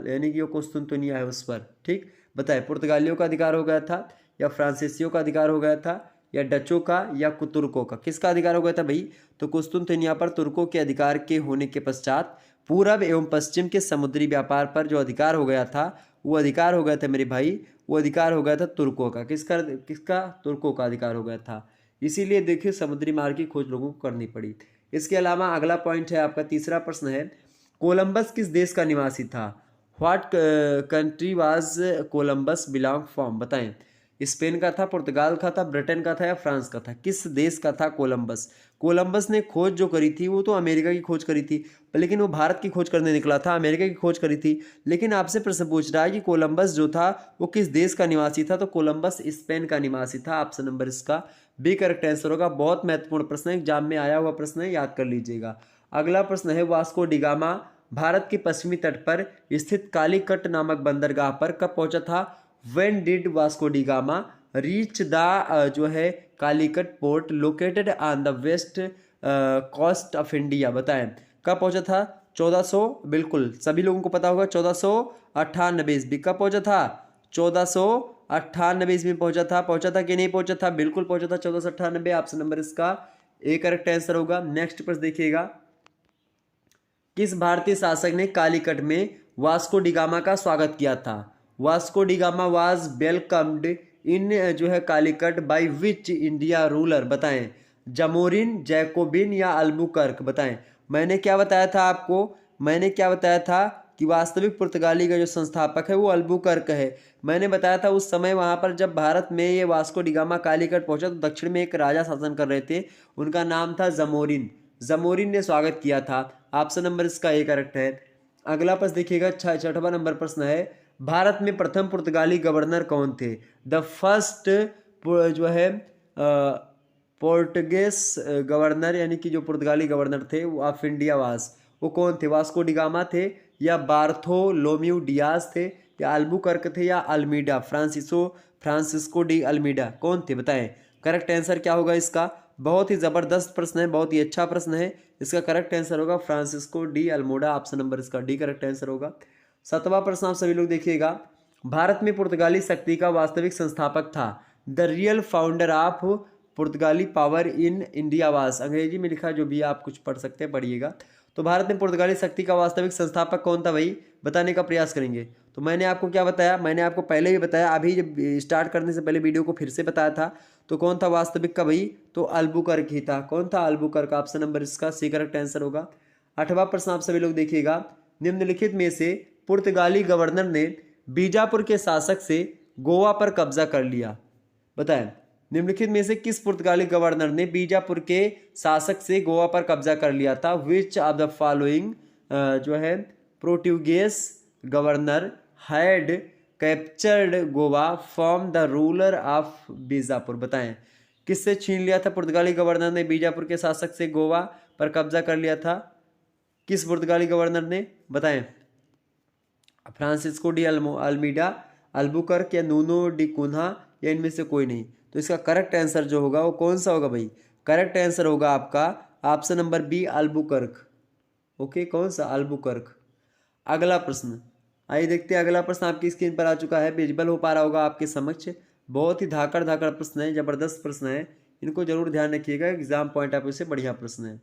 यानी कि वो कुस्तुनतुनिया है उस पर, ठीक। बताए पुर्तगालियों का अधिकार हो गया था या फ्रांसीसियों का अधिकार हो गया था या डचों का या तुर्कों का, किसका अधिकार हो गया था भाई। तो कुस्तुनतुनिया पर तुर्कों के अधिकार के होने के पश्चात पूरब एवं पश्चिम के समुद्री व्यापार पर जो अधिकार हो गया था, वो अधिकार हो गया था मेरे भाई, वो अधिकार हो गया था तुर्कों का। किसका तुर्कों का अधिकार हो गया था। इसीलिए देखिए समुद्री मार्ग की खोज लोगों को करनी पड़ी। इसके अलावा अगला पॉइंट है आपका, तीसरा प्रश्न है, कोलंबस किस देश का निवासी था। What country was Columbus belong from, बताएं। स्पेन का था, पुर्तगाल का था, ब्रिटेन का था या फ्रांस का था, किस देश का था कोलंबस। कोलंबस ने खोज जो करी थी वो तो अमेरिका की खोज करी थी, लेकिन वो भारत की खोज करने निकला था, अमेरिका की खोज करी थी। लेकिन आपसे प्रश्न पूछ रहा है कि कोलंबस जो था वो किस देश का निवासी था। तो कोलंबस स्पेन का निवासी था। ऑप्शन नंबर इसका बी करेक्ट आंसर होगा। बहुत महत्वपूर्ण प्रश्न है, एग्जाम में आया हुआ प्रश्न है, याद कर लीजिएगा। अगला प्रश्न है, वास्को डिगामा भारत के पश्चिमी तट पर स्थित कालीकट नामक बंदरगाह पर कब पहुंचा था। When did Vasco da Gama reach the जो है Calicut port located on the west coast of India, बताएं कब पहुंचा था। 1400, बिल्कुल सभी लोगों को पता होगा, 1498 ईस्वी। कब पहुंचा था, 1498 ईस्वी में पहुंचा था कि नहीं पहुंचा था, बिल्कुल पहुंचा था 1498। ऑप्शन नंबर इसका ए करेक्ट आंसर होगा। नेक्स्ट प्रश्न देखिएगा, किस भारतीय शासक ने कालीकट में वास्को डिगामा का स्वागत किया था। वास्को डिगामा वाज वेलकम्ड इन जो है Calicut by which India ruler, बताएं। जमोरिन, जैकोबिन या अल्बुकर्क, बताएं। मैंने क्या बताया था आपको, मैंने क्या बताया था कि वास्तविक पुर्तगाली का जो संस्थापक है वो अल्बुकर्क है। मैंने बताया था उस समय वहाँ पर जब भारत में ये वास्को डिगामा कालीकट पहुंचा तो दक्षिण में एक राजा शासन कर रहे थे, उनका नाम था जमोरिन। जमोरिन ने स्वागत किया था। ऑप्शन नंबर इसका ए करेक्ट है। अगला प्रश्न देखिएगा, 6वां नंबर प्रश्न है, भारत में प्रथम पुर्तगाली गवर्नर कौन थे। द फर्स्ट जो है पोर्टुगेज गवर्नर यानी कि जो पुर्तगाली गवर्नर थे वो ऑफ इंडिया वास, वो कौन थे? वास्को डिगामा थे या बार्थोलोम्यू डियाज थे या अल्बुकर्क थे या अल्मीडा? फ्रांसिस्को डी अल्मीडा कौन थे? बताएं। करेक्ट आंसर क्या होगा इसका? बहुत ही जबरदस्त प्रश्न है, बहुत ही अच्छा प्रश्न है। इसका करेक्ट आंसर होगा Francisco de Almora. Option number इसका डी करेक्ट आंसर होगा। 7वां प्रश्न आप सभी लोग देखिएगा। भारत में पुर्तगाली शक्ति का वास्तविक संस्थापक था। द रियल फाउंडर ऑफ पुर्तगाली पावर इन इंडिया वास। अंग्रेजी में लिखा, जो भी आप कुछ पढ़ सकते हैं पढ़िएगा। तो भारत में पुर्तगाली शक्ति का वास्तविक संस्थापक कौन था भाई? बताने का प्रयास करेंगे। तो मैंने आपको क्या बताया? मैंने आपको पहले ही बताया, अभी जब स्टार्ट करने से पहले वीडियो को फिर से बताया था। तो कौन था वास्तविक का भाई? तो अल्बुकर्क ही था। कौन था? अल्बुकर्क। ऑप्शन नंबर इसका सी करेक्ट आंसर होगा। 8वां प्रश्न आप सभी लोग देखिएगा। निम्नलिखित में से पुर्तगाली गवर्नर ने बीजापुर के शासक से गोवा पर कब्जा कर लिया? बताएं। निम्नलिखित में से किस पुर्तगाली गवर्नर ने बीजापुर के शासक से गोवा पर कब्जा कर लिया था? विच ऑफ द फॉलोइंग जो है Portuguese governor had captured Goa from the ruler of Bijapur? बताएं। किससे छीन लिया था पुर्तगाली गवर्नर ने बीजापुर के शासक से गोवा पर कब्जा कर लिया था? किस पुर्तगाली गवर्नर ने? बताएं। फ्रांसिस्को डी अल्मीडा, अल्बुकर्क या नूनो डी कुन्हा या इनमें से कोई नहीं? तो इसका करेक्ट आंसर जो होगा वो कौन सा होगा भाई? करेक्ट आंसर होगा आपका option number B Albuquerque. Okay, कौन सा? अल्बुकर्क। अगला प्रश्न आइए देखते हैं। अगला प्रश्न आपकी स्क्रीन पर आ चुका है, विजिबल हो पा रहा होगा आपके समक्ष। बहुत ही धाकड़ धाकड़ प्रश्न है, जबरदस्त प्रश्न है, इनको जरूर ध्यान रखिएगा। एग्जाम पॉइंट ऑफ व्यू से बढ़िया प्रश्न है।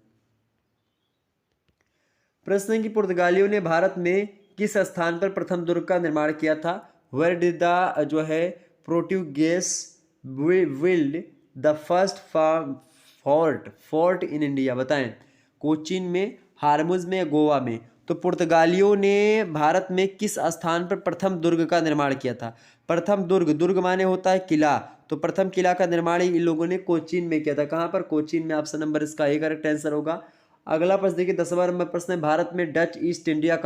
प्रश्न है कि पुर्तगालियों ने भारत में किस स्थान पर प्रथम दुर्ग का निर्माण किया था? वेयर डिड द जो है Portuguese build the first fort in India? बताएं। कोचीन में, हारमुज में या गोवा में? तो पुर्तगालियों ने भारत में किस स्थान पर प्रथम दुर्ग का निर्माण किया था? प्रथम दुर्ग, दुर्ग माने होता है किला, तो प्रथम किला का निर्माण इन लोगों ने कोचीन में किया था। कहां पर? कोचीन में। ऑप्शन नंबर इसका ए करेक्ट आंसर होगा। अगला प्रश्न देखिए, 10वां नंबर प्रश्न है। भारत में डच ईस्ट इंडिया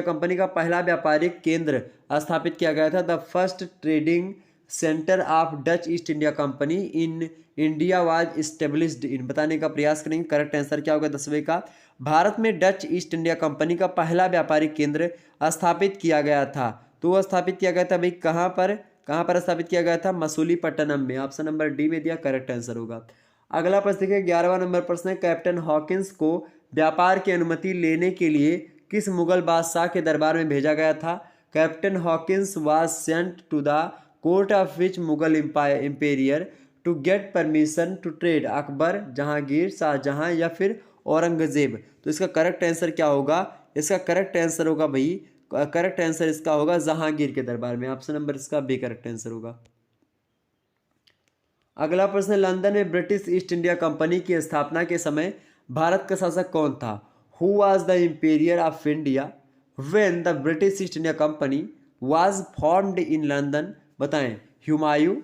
कंपनी का पहला व्यापारिक केंद्र स्थापित किया गया था। The first trading centre of Dutch east India company in India was established in? बताने का प्रयास करेंगे। करेक्ट आंसर क्या होगा 10वें का? भारत में डच ईस्ट इंडिया कंपनी का पहला व्यापारिक केंद्र स्थापित किया गया था। तो वो स्थापित किया गया था भाई कहाँ पर स्थापित किया गया था? मसूलीपट्टनम में। ऑप्शन नंबर डी में दिया, करेक्ट आंसर होगा। अगला प्रश्न देखिए, 11वां नंबर प्रश्न है। कैप्टन हॉकिंस को व्यापार की अनुमति लेने के लिए किस मुगल बादशाह के दरबार में भेजा गया था? Captain Hawkins was sent to the court of which Mughal emperor to get permission to trade? Akbar, Jahangir, Shahjahan या फिर औरंगजेब? तो इसका करेक्ट आंसर क्या होगा? इसका करेक्ट आंसर होगा भाई, करेक्ट आंसर इसका होगा जहांगीर के दरबार में। ऑप्शन नंबर इसका बी करेक्ट आंसर होगा। अगला प्रश्न, लंदन में ब्रिटिश ईस्ट इंडिया कंपनी की स्थापना के समय भारत का शासक कौन था? Who was the imperial of India when the British east India Company was formed in London? बताएं। हुमायूं,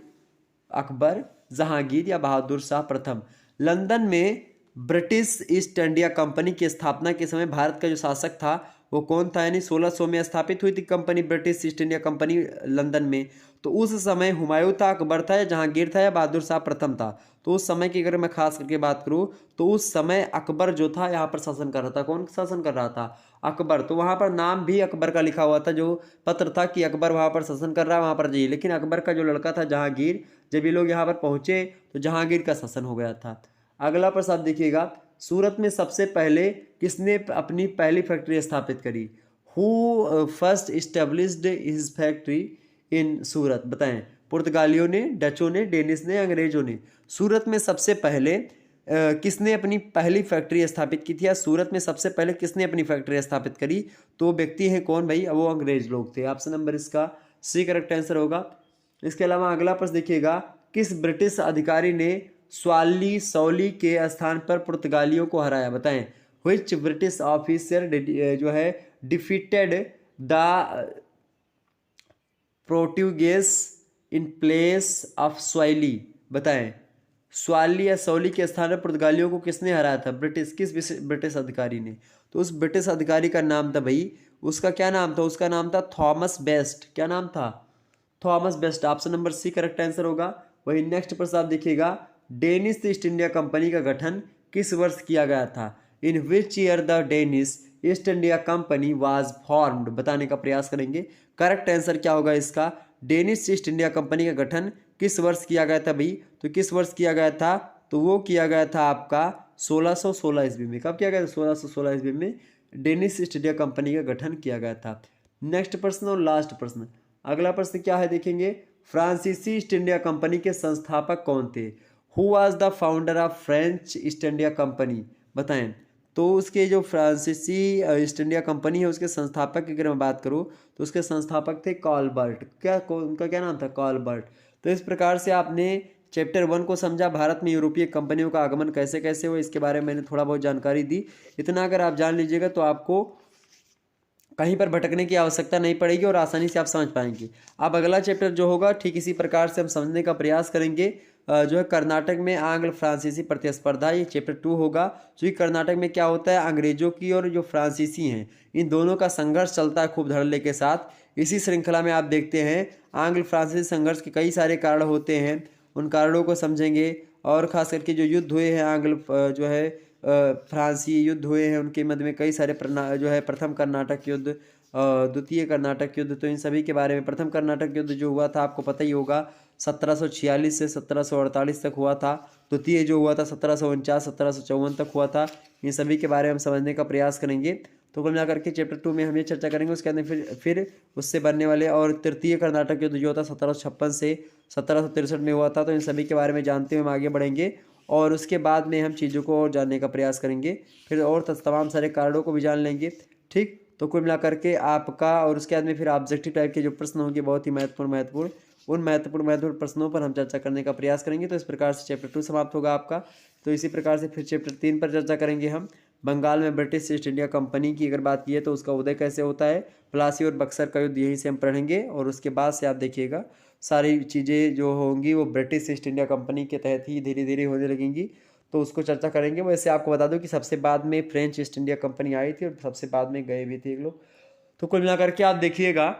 अकबर, जहांगीर या बहादुर शाह प्रथम? लंदन में ब्रिटिश ईस्ट इंडिया कंपनी की स्थापना के समय भारत का जो शासक था वो कौन था? यानी 1600 में स्थापित हुई थी company, British east India company London में। तो उस समय हुमायूं था, अकबर था या जहांगीर था या बहादुर शाह प्रथम था? तो उस समय की अगर मैं खास करके बात करूं तो उस समय अकबर जो था यहाँ पर शासन कर रहा था। कौन शासन कर रहा था? अकबर। तो वहां पर नाम भी अकबर का लिखा हुआ था, जो पत्र था कि अकबर वहां पर शासन कर रहा है, वहां पर जाइए। लेकिन अकबर का जो लड़का था जहांगीर, जब ये लोग यहाँ पर पहुंचे तो जहांगीर का शासन हो गया था। अगला प्रश्न आप देखिएगा, सूरत में सबसे पहले किसने अपनी पहली फैक्ट्री स्थापित करी? Who first established his factory in Surat? बताएं। पुर्तगालियों ने, डचों ने, डेनिश ने, अंग्रेजों ने? सूरत में सबसे पहले किसने अपनी पहली फैक्ट्री स्थापित की थी, या सूरत में सबसे पहले किसने अपनी फैक्ट्री स्थापित करी? तो व्यक्ति है कौन भाई? वो अंग्रेज लोग थे। ऑप्शन नंबर इसका सी करेक्ट आंसर होगा। इसके अलावा अगला प्रश्न देखिएगा, किस ब्रिटिश अधिकारी ने सौली के स्थान पर पुर्तगालियों को हराया? बताएं। व्हिच ब्रिटिश ऑफिसर जो है defeated the Portuguese in place of Swally? बताएं। स्वाली या सौली के स्थान पर पुर्तगालियों को किसने हराया था? किस ब्रिटिश अधिकारी ने? तो उस ब्रिटिश अधिकारी का नाम था भाई, उसका क्या नाम था? उसका नाम था थॉमस बेस्ट। क्या नाम था? Thomas Best. Option number C correct answer होगा। वही नेक्स्ट प्रश्न आप देखिएगा, डेनिश ईस्ट इंडिया कंपनी का गठन किस वर्ष किया गया था? In which year the Danish East India Company was formed, बताने का प्रयास करेंगे। करेक्ट आंसर क्या होगा इसका? डेनिश ईस्ट इंडिया कंपनी का गठन किस वर्ष किया गया था भाई? तो किस वर्ष किया गया था? तो वो किया गया था आपका 1616 ईस्वी में। कब किया गया था? 1616 ईस्वी में डेनिश ईस्ट इंडिया कंपनी का गठन किया गया था। नेक्स्ट प्रश्न और लास्ट प्रश्न। अगला प्रश्न क्या है देखेंगे। फ्रांसीसी ईस्ट इंडिया कंपनी के संस्थापक कौन थे? Who was the founder of French east India company, बताएं। तो उसके जो फ्रांसीसी ईस्ट इंडिया कंपनी है उसके संस्थापक की अगर मैं बात करूँ तो उसके संस्थापक थे कॉलबर्ट। उनका क्या नाम था? कॉलबर्ट। तो इस प्रकार से आपने चैप्टर 1 को समझा। भारत में यूरोपीय कंपनियों का आगमन कैसे कैसे हुआ इसके बारे में मैंने थोड़ा बहुत जानकारी दी। इतना अगर आप जान लीजिएगा तो आपको कहीं पर भटकने की आवश्यकता नहीं पड़ेगी और आसानी से आप समझ पाएंगे। अब अगला चैप्टर जो होगा ठीक इसी प्रकार से हम समझने का प्रयास करेंगे। जो है कर्नाटक में आंग्ल फ्रांसीसी प्रतिस्पर्धा, ये चैप्टर 2 होगा। जो कि कर्नाटक में क्या होता है, अंग्रेजों की और जो फ्रांसीसी हैं इन दोनों का संघर्ष चलता है खूब धड़ल्ले के साथ। इसी श्रृंखला में आप देखते हैं आंग्ल फ्रांसीसी संघर्ष के कई सारे कारण होते हैं, उन कारणों को समझेंगे। और खास करके जो युद्ध हुए हैं आंग्ल जो है फ्रांसी युद्ध हुए हैं उनके मध्य में कई सारे जो है प्रथम कर्नाटक युद्ध, द्वितीय कर्नाटक युद्ध, तो इन सभी के बारे में। प्रथम कर्नाटक युद्ध जो हुआ था आपको पता ही होगा 1746 से 1748 तक हुआ था। द्वितीय जो हुआ था 1749 1754 तक हुआ था। इन सभी के बारे में हम समझने का प्रयास करेंगे। तो कुल मिलाकर के चैप्टर 2 में हम ये चर्चा करेंगे। उसके अंदर फिर उससे बनने वाले और तृतीय कर्नाटक युद्ध जो था 1756 से 1763 में हुआ था। तो इन सभी के बारे में जानते हुए हम आगे बढ़ेंगे और उसके बाद में हम चीज़ों को और जानने का प्रयास करेंगे। फिर और तमाम सारे कारणों को भी जान लेंगे। ठीक, तो कुल मिलाकर के आपका और उसके बाद में फिर ऑब्जेक्टिव टाइप के जो प्रश्न होंगे बहुत ही महत्वपूर्ण उन महत्वपूर्ण प्रश्नों पर हम चर्चा करने का प्रयास करेंगे। तो इस प्रकार से चैप्टर 2 समाप्त होगा आपका। तो इसी प्रकार से फिर चैप्टर 3 पर चर्चा करेंगे हम। बंगाल में ब्रिटिश ईस्ट इंडिया कंपनी की अगर बात की है तो उसका उदय कैसे होता है, प्लासी और बक्सर का युद्ध, यहीं से हम पढ़ेंगे। और उसके बाद से आप देखिएगा सारी चीज़ें जो होंगी वो ब्रिटिश ईस्ट इंडिया कंपनी के तहत ही धीरे धीरे होने लगेंगी, तो उसको चर्चा करेंगे। वैसे आपको बता दूं कि सबसे बाद में फ्रेंच ईस्ट इंडिया कंपनी आई थी और सबसे बाद में गए भी थे एक लोग। तो कुल मिलाकर के आप देखिएगा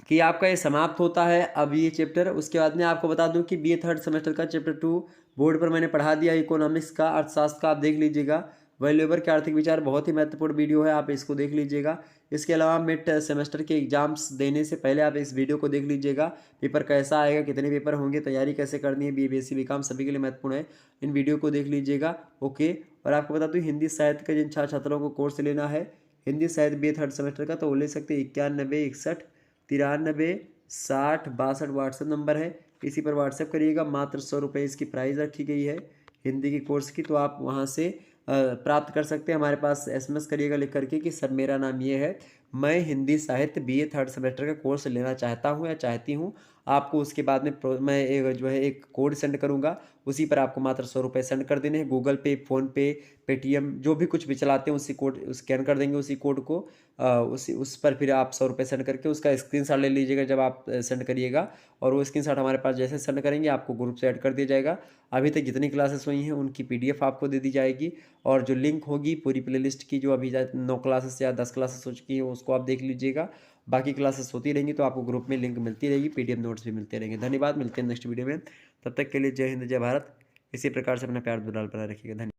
कि आपका ये समाप्त होता है अब ये चैप्टर। उसके बाद में आपको बता दूं कि BA 3rd सेमेस्टर का चैप्टर 2 बोर्ड पर मैंने पढ़ा दिया। इकोनॉमिक्स का, अर्थशास्त्र का आप देख लीजिएगा। वैल्यूएबल के आर्थिक विचार बहुत ही महत्वपूर्ण वीडियो है, आप इसको देख लीजिएगा। इसके अलावा मिड सेमेस्टर के एग्जाम्स देने से पहले आप इस वीडियो को देख लीजिएगा। पेपर कैसा आएगा, कितने पेपर होंगे, तैयारी कैसे करनी है, BA BSc BCom सभी के लिए महत्वपूर्ण है। इन वीडियो को देख लीजिएगा। ओके, और आपको बता दूँ हिंदी साहित्य का जिन छात्रों को कोर्स लेना है हिंदी साहित्य BA 3rd सेमेस्टर का, तो वो ले सकते हैं 91 61 93 60 62 व्हाट्सएप नंबर है। इसी पर व्हाट्सएप करिएगा। मात्र 100 रुपये इसकी प्राइस रखी गई है हिंदी की कोर्स की, तो आप वहाँ से प्राप्त कर सकते हैं। हमारे पास SMS करिएगा लिख करके कि सर मेरा नाम ये है, मैं हिंदी साहित्य BA 3rd सेमेस्टर का कोर्स लेना चाहता हूँ या चाहती हूँ। आपको उसके बाद में मैं एक कोड सेंड करूँगा, उसी पर आपको मात्र 100 रुपये सेंड कर देने हैं। गूगल पे, फ़ोनपे, पेटीएम जो भी कुछ भी चलाते हैं उसी कोड स्कैन कर देंगे उसी कोड को। उस पर फिर आप 100 रुपये सेंड करके उसका स्क्रीनशॉट ले लीजिएगा जब आप सेंड करिएगा। और वो स्क्रीनशॉट हमारे पास जैसे सेंड करेंगे आपको ग्रुप से ऐड कर दिया जाएगा। अभी तक जितनी क्लासेस हुई हैं उनकी PDF आपको दे दी जाएगी। और जो लिंक होगी पूरी प्लेलिस्ट की, जो अभी 9 क्लासेस या 10 क्लासेस हो चुकी हैं उसको आप देख लीजिएगा। बाकी क्लासेस होती रहेंगी तो आपको ग्रुप में लिंक मिलती रहेगी, PDF नोट्स भी मिलते रहेंगे। धन्यवाद, मिलते हैं नेक्स्ट वीडियो में। तब तक के लिए जय हिंद जय भारत। इसी प्रकार से अपना प्यार दुलार बनाए रखिएगा। धन्यवाद।